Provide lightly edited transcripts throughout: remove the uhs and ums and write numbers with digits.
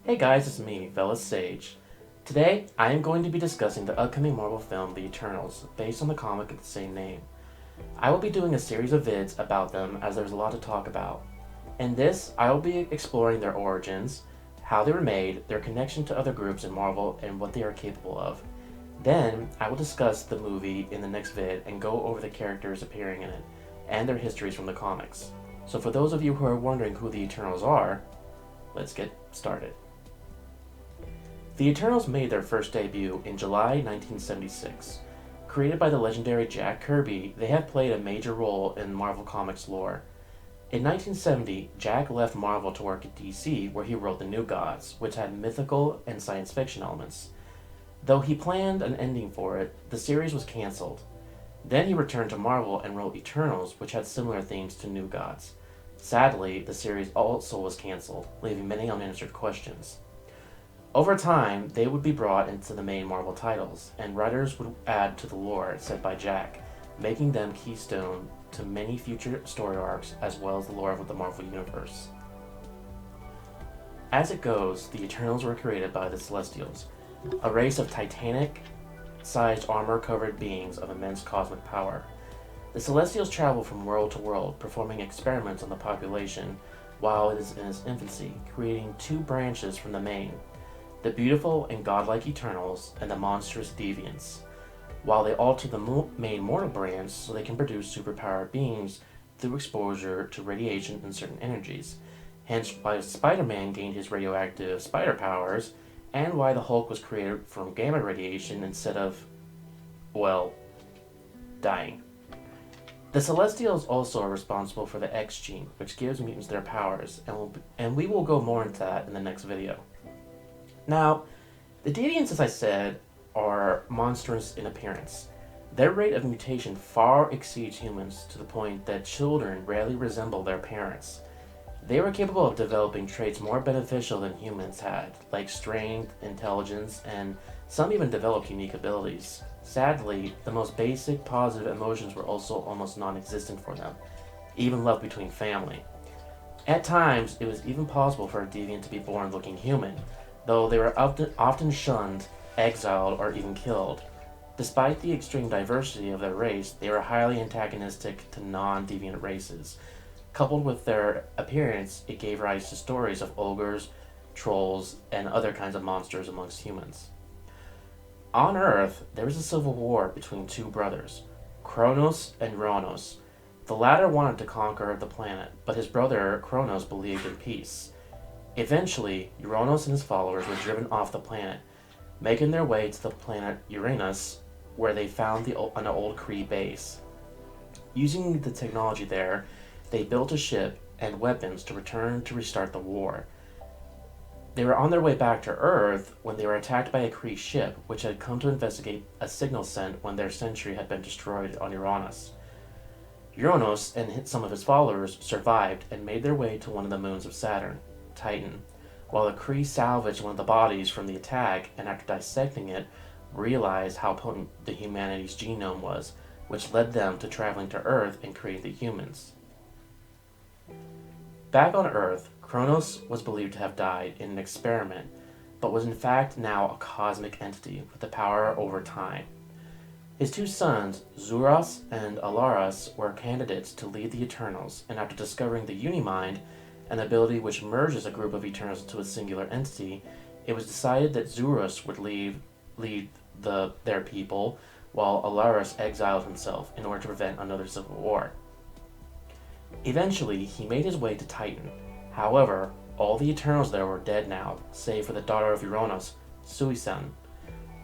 Hey guys, it's me, Veles-Sage. Today, I am going to be discussing the upcoming Marvel film The Eternals, based on the comic of the same name. I will be doing a series of vids about them as there's a lot to talk about. In this, I will be exploring their origins, how they were made, their connection to other groups in Marvel, and what they are capable of. Then, I will discuss the movie in the next vid and go over the characters appearing in it, and their histories from the comics. So for those of you who are wondering who the Eternals are, let's get started. The Eternals made their first debut in July 1976. Created by the legendary Jack Kirby, they have played a major role in Marvel Comics lore. In 1970, Jack left Marvel to work at DC, where he wrote The New Gods, which had mythical and science fiction elements. Though he planned an ending for it, the series was cancelled. Then he returned to Marvel and wrote Eternals, which had similar themes to New Gods. Sadly, the series also was cancelled, leaving many unanswered questions. Over time, they would be brought into the main Marvel titles, and writers would add to the lore set by Jack, making them keystone to many future story arcs as well as the lore of the Marvel Universe. As it goes, the Eternals were created by the Celestials, a race of Titanic-sized armor-covered beings of immense cosmic power. The Celestials travel from world to world, performing experiments on the population while it is in its infancy, creating two branches from the main: the beautiful and godlike Eternals, and the monstrous Deviants, while they alter the main mortal branch so they can produce superpowered beings through exposure to radiation and certain energies, hence why Spider-Man gained his radioactive spider powers, and why the Hulk was created from gamma radiation instead of, well, dying. The Celestials also are responsible for the X gene, which gives mutants their powers, and we will go more into that in the next video. Now, the Deviants, as I said, are monstrous in appearance. Their rate of mutation far exceeds humans to the point that children rarely resemble their parents. They were capable of developing traits more beneficial than humans had, like strength, intelligence, and some even developed unique abilities. Sadly, the most basic positive emotions were also almost non-existent for them, even love between family. At times, it was even possible for a deviant to be born looking human, though they were often shunned, exiled, or even killed. Despite the extreme diversity of their race, they were highly antagonistic to non-deviant races. Coupled with their appearance, it gave rise to stories of ogres, trolls, and other kinds of monsters amongst humans. On Earth, there was a civil war between two brothers, Kronos and Uranos. The latter wanted to conquer the planet, but his brother Kronos believed in peace. Eventually, Uranos and his followers were driven off the planet, making their way to the planet Uranus, where they found an old Kree base. Using the technology there, they built a ship and weapons to return to restart the war. They were on their way back to Earth when they were attacked by a Kree ship, which had come to investigate a signal sent when their sentry had been destroyed on Uranus. Uranos and some of his followers survived and made their way to one of the moons of Saturn, Titan, while the Kree salvaged one of the bodies from the attack, and after dissecting it, realized how potent the humanity's genome was, which led them to traveling to Earth and creating the humans. Back on Earth, Kronos was believed to have died in an experiment, but was in fact now a cosmic entity with the power over time. His two sons, Zuras and Alaras, were candidates to lead the Eternals, and after discovering the Unimind, an ability which merges a group of Eternals into a singular entity, it was decided that Zuras would lead their people, while Alaris exiled himself in order to prevent another civil war. Eventually, he made his way to Titan. However, all the Eternals there were dead now, save for the daughter of Uranos, Suisan.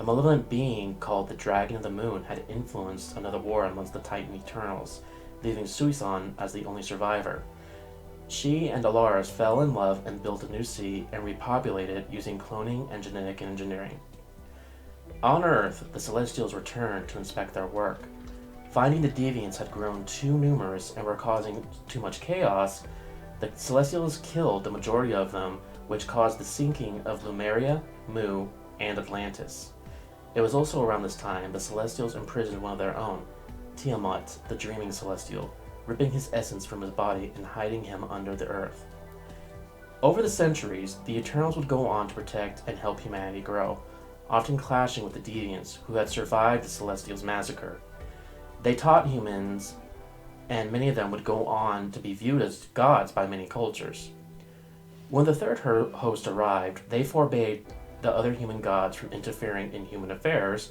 A malevolent being called the Dragon of the Moon had influenced another war amongst the Titan Eternals, leaving Suisan as the only survivor. She and Alaris fell in love and built a new sea and repopulated it using cloning and genetic engineering. On Earth, the Celestials returned to inspect their work. Finding the Deviants had grown too numerous and were causing too much chaos, the Celestials killed the majority of them, which caused the sinking of Lemuria, Mu, and Atlantis. It was also around this time the Celestials imprisoned one of their own, Tiamat, the Dreaming Celestial, ripping his essence from his body and hiding him under the earth. Over the centuries, the Eternals would go on to protect and help humanity grow, often clashing with the Deviants who had survived the Celestials' massacre. They taught humans, and many of them would go on to be viewed as gods by many cultures. When the third host arrived, they forbade the other human gods from interfering in human affairs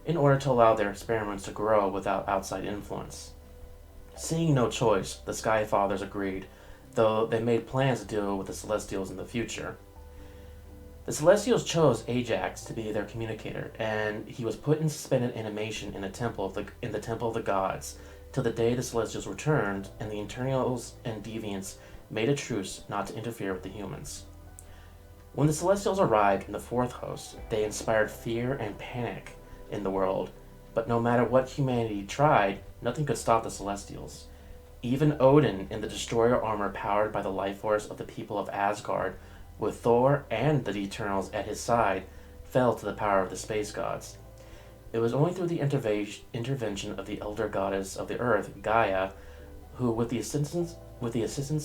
in order to allow their experiments to grow without outside influence. Seeing no choice, the Sky Fathers agreed, though they made plans to deal with the Celestials in the future. The Celestials chose Ajax to be their communicator, and he was put in suspended animation in the Temple of the Gods till the day the Celestials returned and the Eternals and Deviants made a truce not to interfere with the humans. When the Celestials arrived in the fourth host, they inspired fear and panic in the world, but no matter what humanity tried, nothing could stop the Celestials. Even Odin, in the destroyer armor powered by the life force of the people of Asgard, with Thor and the Eternals at his side, fell to the power of the space gods. It was only through the intervention of the elder goddess of the earth, Gaia, who, with the assistance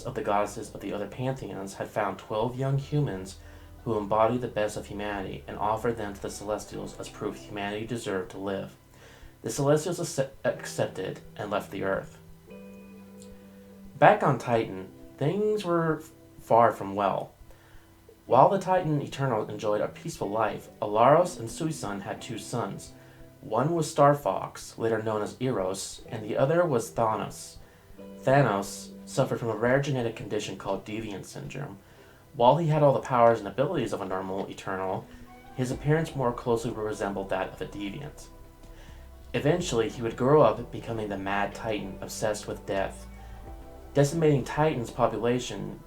of the goddesses of the other pantheons, had found 12 young humans who embodied the best of humanity and offered them to the Celestials as proof humanity deserved to live. The Celestials accepted and left the Earth. Back on Titan, things were far from well. While the Titan Eternal enjoyed a peaceful life, Alaros and Suisun had two sons. One was Star Fox, later known as Eros, and the other was Thanos. Thanos suffered from a rare genetic condition called Deviant Syndrome. While he had all the powers and abilities of a normal Eternal, his appearance more closely resembled that of a Deviant. Eventually, he would grow up becoming the Mad Titan, obsessed with death. Decimating Titan's population,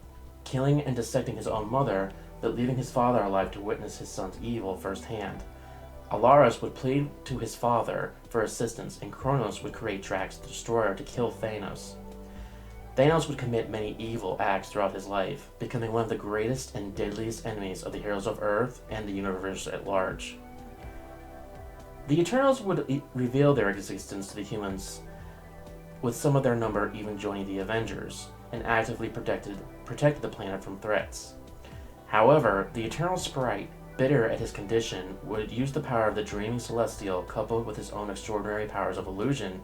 killing and dissecting his own mother, but leaving his father alive to witness his son's evil firsthand. Alaris would plead to his father for assistance, and Kronos would create Drax the Destroyer to kill Thanos. Thanos would commit many evil acts throughout his life, becoming one of the greatest and deadliest enemies of the heroes of Earth and the universe at large. The Eternals would reveal their existence to the humans, with some of their number even joining the Avengers, and actively protected the planet from threats. However, the Eternal Sprite, bitter at his condition, would use the power of the Dreaming Celestial coupled with his own extraordinary powers of illusion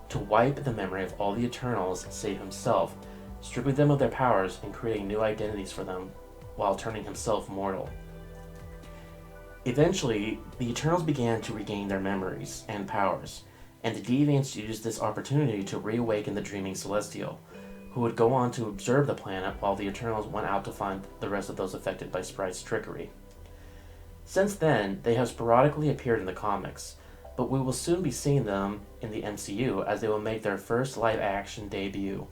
to wipe the memory of all the Eternals save himself, stripping them of their powers and creating new identities for them while turning himself mortal. Eventually, the Eternals began to regain their memories and powers, and the Deviants used this opportunity to reawaken the Dreaming Celestial, who would go on to observe the planet while the Eternals went out to find the rest of those affected by Sprite's trickery. Since then, they have sporadically appeared in the comics, but we will soon be seeing them in the MCU as they will make their first live-action debut,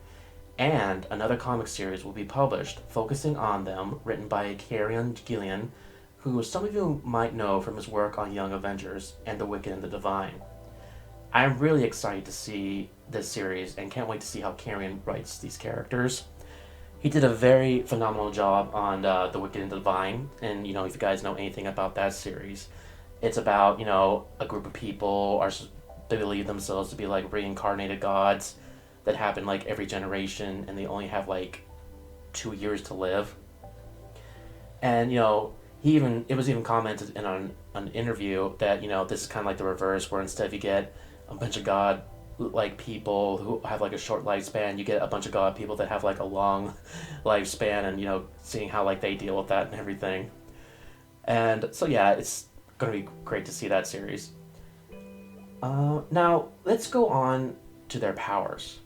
and another comic series will be published focusing on them, written by Kieran Gillian, who some of you might know from his work on Young Avengers and The Wicked and the Divine. I'm really excited to see this series and can't wait to see how Kieran writes these characters. He did a very phenomenal job on The Wicked and the Divine, and if you guys know anything about that series, it's about, a group of people they believe themselves to be like reincarnated gods that happen like every generation, and they only have like 2 years to live. And it was even commented in an interview that this is kind of like the reverse, where instead you get a bunch of god like people who have like a short lifespan, you get a bunch of god people that have like a long lifespan, and seeing how like they deal with that and everything. And so yeah, it's going to be great to see that series. Now let's go on to their powers.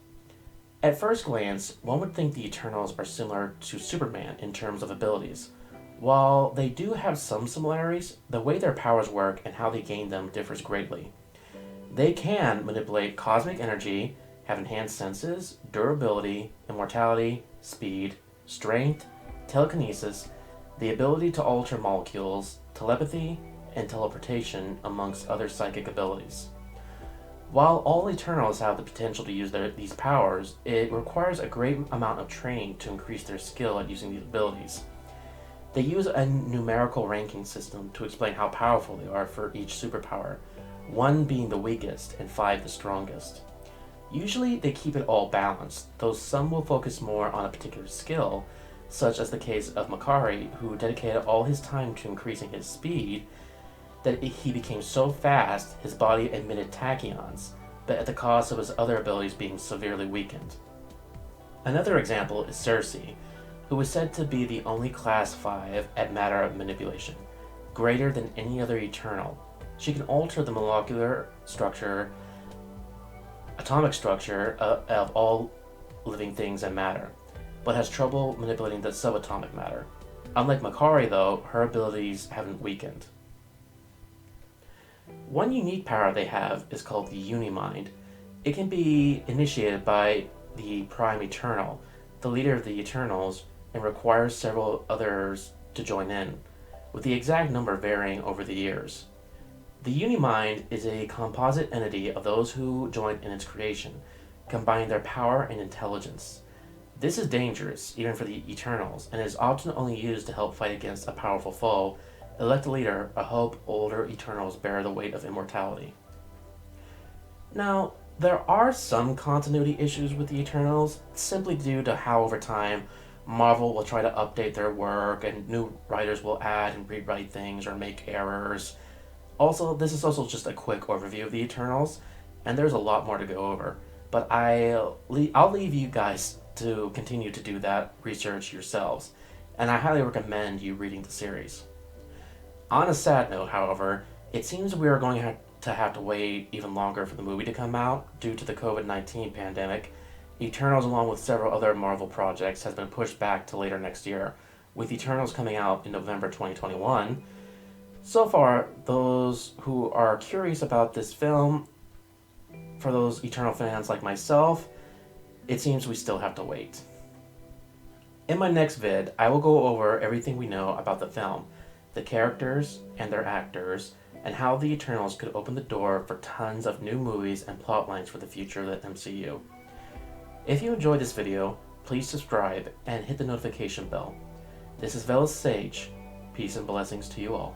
At first glance, one would think the Eternals are similar to Superman in terms of abilities. While they do have some similarities, the way their powers work and how they gain them differs greatly. They can manipulate cosmic energy, have enhanced senses, durability, immortality, speed, strength, telekinesis, the ability to alter molecules, telepathy, and teleportation, amongst other psychic abilities. While all Eternals have the potential to use these powers, it requires a great amount of training to increase their skill at using these abilities. They use a numerical ranking system to explain how powerful they are for each superpower, 1 being the weakest and 5 the strongest. Usually they keep it all balanced, though some will focus more on a particular skill, such as the case of Makari, who dedicated all his time to increasing his speed, that he became so fast his body emitted tachyons, but at the cost of his other abilities being severely weakened. Another example is Cersei, who is said to be the only Class 5 at matter manipulation, greater than any other Eternal. She can alter the molecular structure, atomic structure of all living things and matter, but has trouble manipulating the subatomic matter. Unlike Makari, though, her abilities haven't weakened. One unique power they have is called the Unimind. It can be initiated by the Prime Eternal, the leader of the Eternals, and requires several others to join in, with the exact number varying over the years. The Unimind is a composite entity of those who joined in its creation, combining their power and intelligence. This is dangerous, even for the Eternals, and is often only used to help fight against a powerful foe, elect a leader, or help older Eternals bear the weight of immortality. Now, there are some continuity issues with the Eternals, simply due to how over time Marvel will try to update their work and new writers will add and rewrite things or make errors. Also, this is also just a quick overview of the Eternals, and there's a lot more to go over, but I'll leave you guys to continue to do that research yourselves, and I highly recommend you reading the series. On a sad note, however, it seems we are going to have to wait even longer for the movie to come out due to the COVID-19 pandemic. Eternals, along with several other Marvel projects, has been pushed back to later next year, with Eternals coming out in November 2021. So far, those who are curious about this film, for those Eternal fans like myself, it seems we still have to wait. In my next vid, I will go over everything we know about the film, the characters and their actors, and how the Eternals could open the door for tons of new movies and plot lines for the future of the MCU. If you enjoyed this video, please subscribe and hit the notification bell. This is Veles-Sage. Peace and blessings to you all.